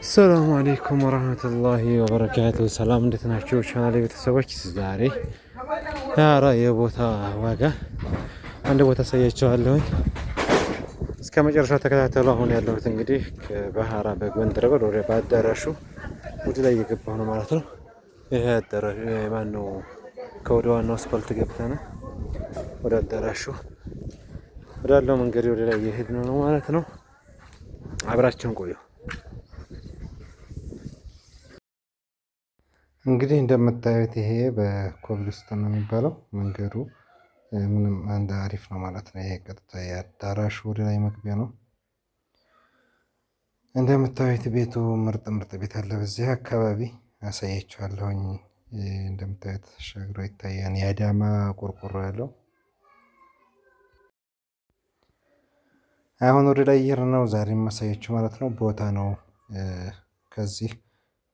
ሰላም አለይኩም ወራህመቱላሂ ወበረካቱ። ሰላም እንዴት ናችሁ? ቻናሌ ቤተሰቦች ዛሬ ያራ የቦታ ዋጋ አንድ ቦታ አሳያችኋለሁኝ። እስከ መጨረሻው ተከታተሉ። አሁን ያለሁት እንግዲህ ከባህራ በጎንደር ወደ አዳራሹ ወደ ላይ እየገባሁ ነው ማለት ነው። ይሄ አዳራሽ ማነው? ከወደ ዋናው አስፋልት ገብተን ወደ አዳራሹ ወዳለው መንገድ ወደ ላይ እየሄድን ነው ማለት ነው። አብራችሁን ቆዩ። እንግዲህ እንደምታዩት ይሄ በኮብልስቶን ነው የሚባለው መንገዱ። ምንም አንድ አሪፍ ነው ማለት ነው። ይሄ ቀጥታ የአዳራሹ ወደ ላይ መግቢያ ነው። እንደምታዩት ቤቱ ምርጥ ምርጥ ቤት አለ በዚህ አካባቢ አሳያችኋለሁኝ። እንደምታዩት ሸግሮ ይታያል። የአዳማ ቆርቆሮ ያለው አሁን ወደ ላይ እየሄድን ነው። ዛሬ ማሳያችሁ ማለት ነው ቦታ ነው። ከዚህ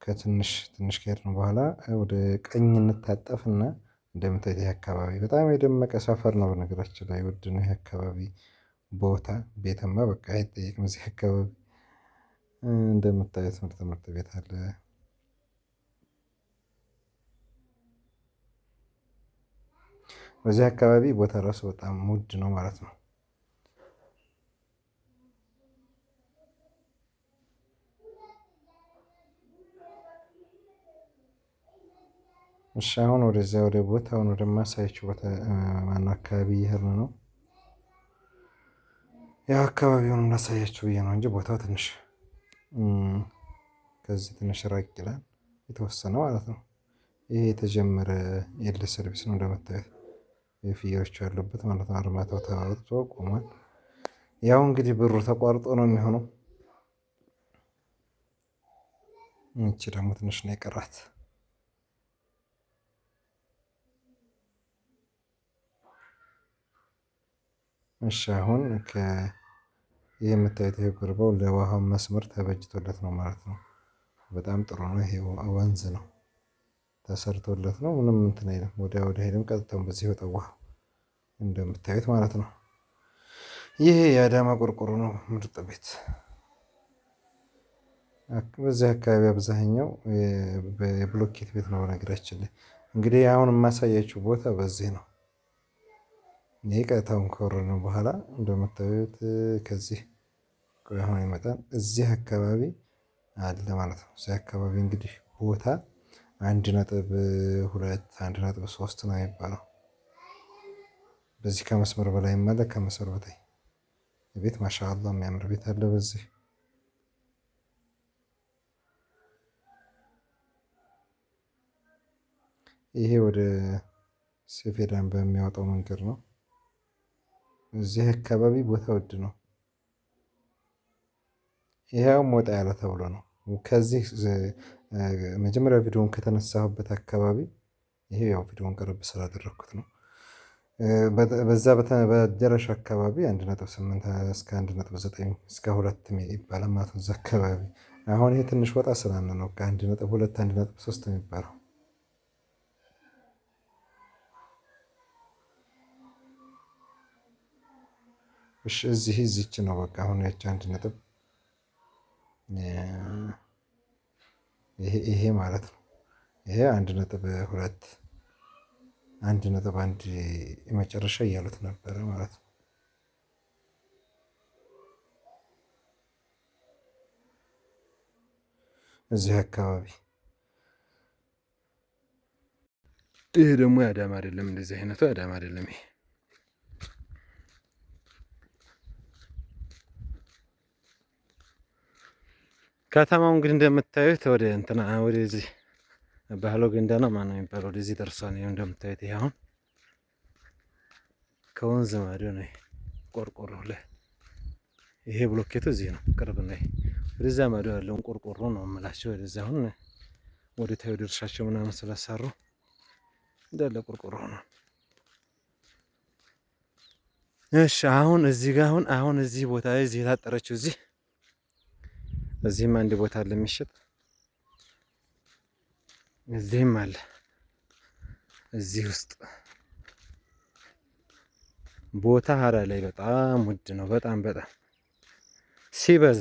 ከትንሽ ከሄድን በኋላ ወደ ቀኝ እንታጠፍና እንደምታዩት ይሄ አካባቢ በጣም የደመቀ ሰፈር ነው። በነገራችን ላይ ውድ ነው ይሄ አካባቢ ቦታ። ቤትማ በቃ አይጠየቅም እዚህ አካባቢ። እንደምታዩት ምርጥ ቤት አለ። በዚህ አካባቢ ቦታ ራሱ በጣም ውድ ነው ማለት ነው። እሺ አሁን ወደዚያ ወደ ቦታውን ወደ ማሳያችሁ ቦታ ማነው አካባቢ እየሄድን ነው። ያው አካባቢውን እናሳያችሁ ብዬ ነው እንጂ ቦታው ትንሽ ከዚህ ትንሽ ራቅ ይላል የተወሰነ ማለት ነው። ይሄ የተጀመረ የኤል ሰርቪስ ነው እንደምታዩት የፍየሎች ያሉበት ማለት ነው። አርማታው ተወጥቶ ቆሟል። ያው እንግዲህ ብሩ ተቋርጦ ነው የሚሆነው። እቺ ደግሞ ትንሽ ነው የቀራት። እሺ አሁን ይህ የምታዩት ይሄ ጉርባው ለውሃው መስመር ተበጅቶለት ነው ማለት ነው። በጣም ጥሩ ነው። ይሄ ወንዝ ነው ተሰርቶለት ነው። ምንም እንትን አይልም። ወዲያ ሄድም ቀጥታውን በዚህ ይወጣው ውሃው እንደምታዩት ማለት ነው። ይሄ የአዳማ ቆርቆሮ ነው ምርጥ ቤት። በዚህ አካባቢ አብዛኛው የብሎኬት ቤት ነው። በነገራችን ላይ እንግዲህ አሁን የማሳያችሁ ቦታ በዚህ ነው። ይሄ ቀጥታውን ከወረድን በኋላ እንደምታዩት ከዚህ አሁን ይመጣል እዚህ አካባቢ አለ ማለት ነው። እዚህ አካባቢ እንግዲህ ቦታ 1.2 1.3 ነው የሚባለው። በዚህ ከመስመር በላይ ማለ ከመስመር በታይ ቤት ማሻአላህ የሚያምር ቤት አለ በዚህ። ይሄ ወደ ሰፌዳን በሚያወጣው መንገድ ነው። እዚህ አካባቢ ቦታ ውድ ነው። ይሄው ወጣ ያለ ተብሎ ነው። ከዚህ መጀመሪያ ቪዲዮውን ከተነሳሁበት አካባቢ ይሄ ያው ቪዲዮውን ቀረብ ስላደረኩት ነው። በዛ በደረሻ አካባቢ 1.8 እስከ 1.9 እስከ 2 ይባላል ማለት ነው። እዛ አካባቢ አሁን ይሄ ትንሽ ወጣ ስላለ ነው ከ1.2 1.3 የሚባለው። እሺ እዚች ነው በቃ አሁን ያቺ 1 ይሄ ማለት ነው። ይሄ 1.2 1.1 የመጨረሻ እያሉት ነበረ ማለት ነው። እዚህ አካባቢ ይሄ ደግሞ የአዳማ አይደለም። እንደዚህ አይነቱ የአዳማ አይደለም። ይሄ ከተማው እንግዲህ እንደምታዩት ወደ እንትና ወደዚህ ባህሎ ገንዳ ነው ማነው የሚባለው ወደዚህ ደርሷል። ይሄው እንደምታዩት ይሄ አሁን ከወንዝ ማዶ ነው። ቆርቆሮ ላይ ይሄ ብሎኬቱ እዚህ ነው ቅርብ ነው። ወደዛ ማዶ ያለውን ቆርቆሮ ነው የምላቸው። ወደዛ አሁን ወደ ታዩ ድርሻቸው ምናምን ስላሰሩ እንዳለ ቆርቆሮ ነው። እሺ አሁን እዚህ ጋር አሁን እዚህ ቦታ እዚህ የታጠረችው እዚህም አንድ ቦታ አለ የሚሸጥ እዚህም አለ። እዚህ ውስጥ ቦታ ሀራ ላይ በጣም ውድ ነው። በጣም ሲበዛ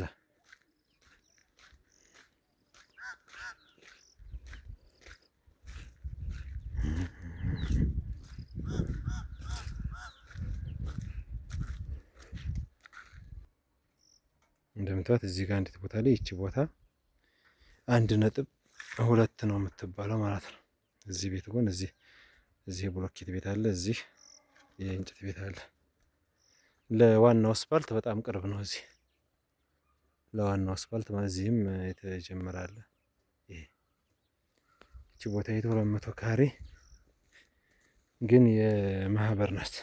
እንደምታዩት እዚህ ጋር አንዲት ቦታ ላይ ይቺ ቦታ 1.2 ነው የምትባለው ማለት ነው። እዚህ ቤት ጎን እዚህ ብሎኬት ቤት አለ፣ እዚህ የእንጨት ቤት አለ። ለዋናው አስፋልት በጣም ቅርብ ነው። እዚህ ለዋናው አስፋልት እዚህም የተጀመረ አለ። ይቺ ቦታ 200 ካሬ ግን የማህበር ናት።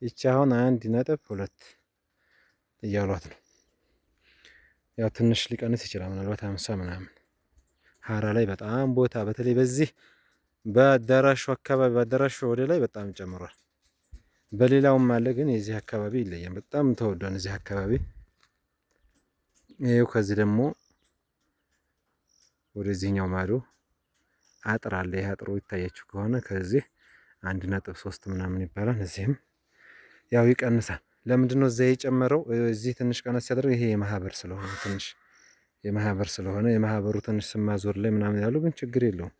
ይቺ አሁን 1.2 እያሏት ነው። ያው ትንሽ ሊቀንስ ይችላል፣ ምናልባት 50 ምናምን። ሀራ ላይ በጣም ቦታ በተለይ በዚህ በአዳራሹ አካባቢ በአዳራሹ ወደ ላይ በጣም ጨምሯል። በሌላውም አለ ግን የዚህ አካባቢ ይለያል። በጣም ተወዷል እዚህ አካባቢ። ይሄው ከዚህ ደግሞ ወደዚህኛው ማዶ አጥር አለ። ይሄ አጥሩ ይታያችሁ ከሆነ ከዚህ 1.3 ምናምን ይባላል። እዚህም ያው ይቀንሳል። ለምንድነው እዛ የጨመረው? እዚህ ትንሽ ቀነስ ያደረገው ይሄ የማህበር ስለሆነ ትንሽ የማህበር ስለሆነ የማህበሩ ትንሽ ስማዞር ላይ ምናምን ያለው ግን ችግር የለውም።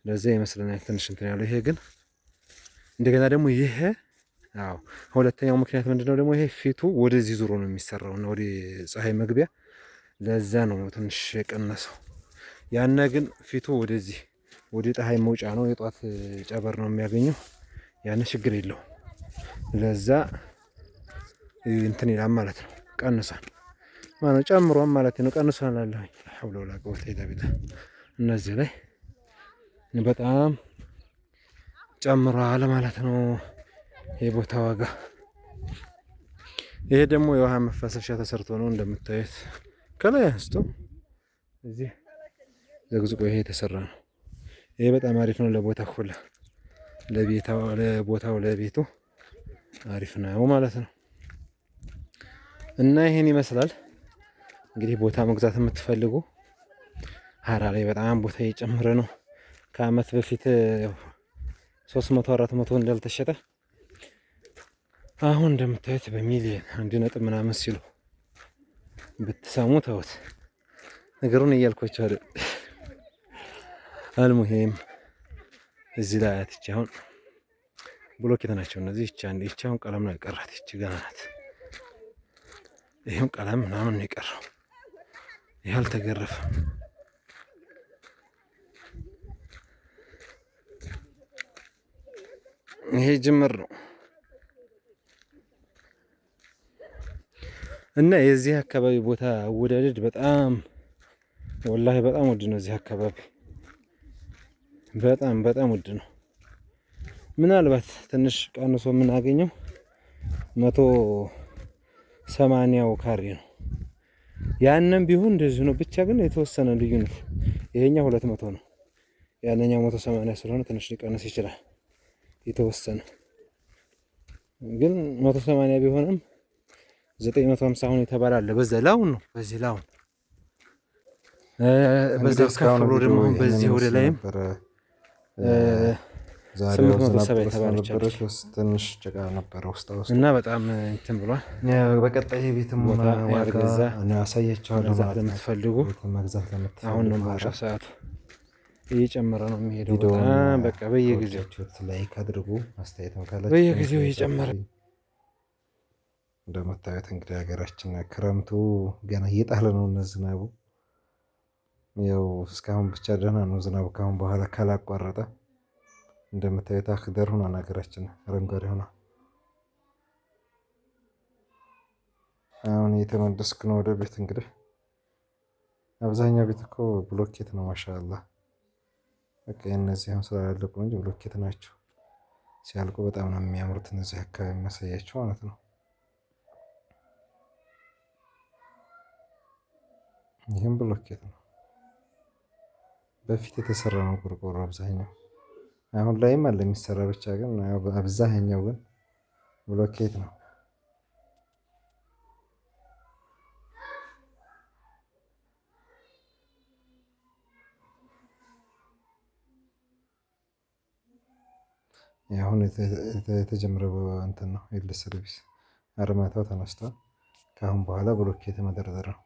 ለዛ ይመስለኛል ትንሽ እንትን ያለው ይሄ ግን እንደገና ደግሞ ይሄ አዎ ሁለተኛው ምክንያት ምንድነው ደግሞ ይሄ ፊቱ ወደዚህ ዙሮ ነው የሚሰራው እና ወደ ፀሐይ መግቢያ ለዛ ነው ትንሽ የቀነሰው። ያነ ግን ፊቱ ወደዚህ ወደ ፀሐይ መውጫ ነው፣ የጧት ጨበር ነው የሚያገኘው። ያነ ችግር የለውም። ለዛ እንትን ይላል ማለት ነው፣ ቀንሷል ማለት ጨምሯል ማለት ነው። ቀንሷል አለኝ ሐውለ ወላ ቁወተ ኢላ ቢላህ። እነዚህ ላይ በጣም ጨምሯል ማለት ነው የቦታ ዋጋ። ይሄ ደግሞ የውሃ መፋሰሻ ተሰርቶ ነው እንደምታዩት፣ ከላይ አንስቶ እዚህ ዘግዝቆ ይሄ የተሰራ ነው። ይሄ በጣም አሪፍ ነው ለቦታ ሁላ ለቦታው ለቤቱ አሪፍ ነው ማለት ነው። እና ይሄን ይመስላል እንግዲህ ቦታ መግዛት የምትፈልጉ ሀራ ላይ በጣም ቦታ እየጨመረ ነው። ከአመት በፊት 300 400 እንዳልተሸጠ አሁን እንደምታዩት በሚሊዮን 1 ምናምን ሲሉ ብትሰሙ ተውት። ነገሩን እያልኳቸው አይደል። አልሙሂም እዚህ ላይ አትቼ አሁን ብሎኬት ናቸው እነዚህ። ይቺ አሁን ቀለም ነው የቀራት፣ ይቺ ገና ናት። ይሄም ቀለም ምናምን ነው የቀረው፣ ይሄ አልተገረፈም። ይሄ ጅምር ነው እና የዚህ አካባቢ ቦታ አወዳደድ በጣም ወላሂ በጣም ውድ ነው። እዚህ አካባቢ በጣም ውድ ነው። ምናልባት ትንሽ ቀንሶ የምናገኘው 180 ካሬ ነው። ያንን ቢሆን እንደዚህ ነው። ብቻ ግን የተወሰነ ልዩነት፣ ይሄኛው 200 ነው፣ ያንኛው 180 ስለሆነ ትንሽ ሊቀንስ ይችላል የተወሰነ። ግን 180 ቢሆንም 950 አሁን የተባለ አለ። በዛ ላውን ነው በዚህ ላውን በዛ ከፍ ብሎ ደግሞ በዚህ ወደ ላይም 870 የተባለች ትንሽ ጭቃ ነበረ ውስጥ እና በጣም እንትን ብሏል። በቀጣይ ቤትም ዋጋ ያሳያችኋለሁ ለምትፈልጉ መግዛት ለምትፈልጉ። አሁን ነው ማውጫው ሰዓቱ እየጨመረ ነው የሚሄደው። በጣም በቃ በየጊዜው ላይክ አድርጉ፣ አስተያየትም ካላችሁ በየጊዜው እየጨመረ እንደምታዩት እንግዲህ ሀገራችን ክረምቱ ገና እየጣለ ነው እና ዝናቡ ያው እስካሁን ብቻ ደህና ነው። ዝናቡ ካሁን በኋላ ካላቋረጠ እንደምታዩት አክደር ሆና ሀገራችን አረንጓዴ ሆና። አሁን እየተመለስኩ ነው ወደ ቤት። እንግዲህ አብዛኛው ቤት እኮ ብሎኬት ነው ማሻአላህ። በቃ እነዚህ አሁን ስላላለቁ እንጂ ብሎኬት ናቸው። ሲያልቁ በጣም ነው የሚያምሩት። እነዚህ አካባቢ የሚያሳያቸው ማለት ነው። ይህም ብሎኬት ነው። በፊት የተሰራ ነው ቆርቆሮ አብዛኛው። አሁን ላይም አለ የሚሰራ ብቻ ግን አብዛኛው ግን ብሎኬት ነው። አሁን የተጀመረው እንትን ነው ኤል ሰርቪስ አርማታው ተነስቷል። ከአሁን በኋላ ብሎኬት መደርደር ነው።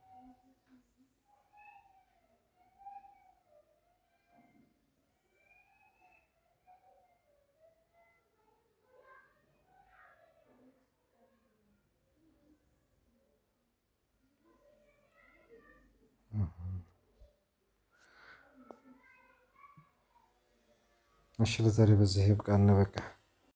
እሺ ለዛሬ በዚህ ይብቃን በቃ።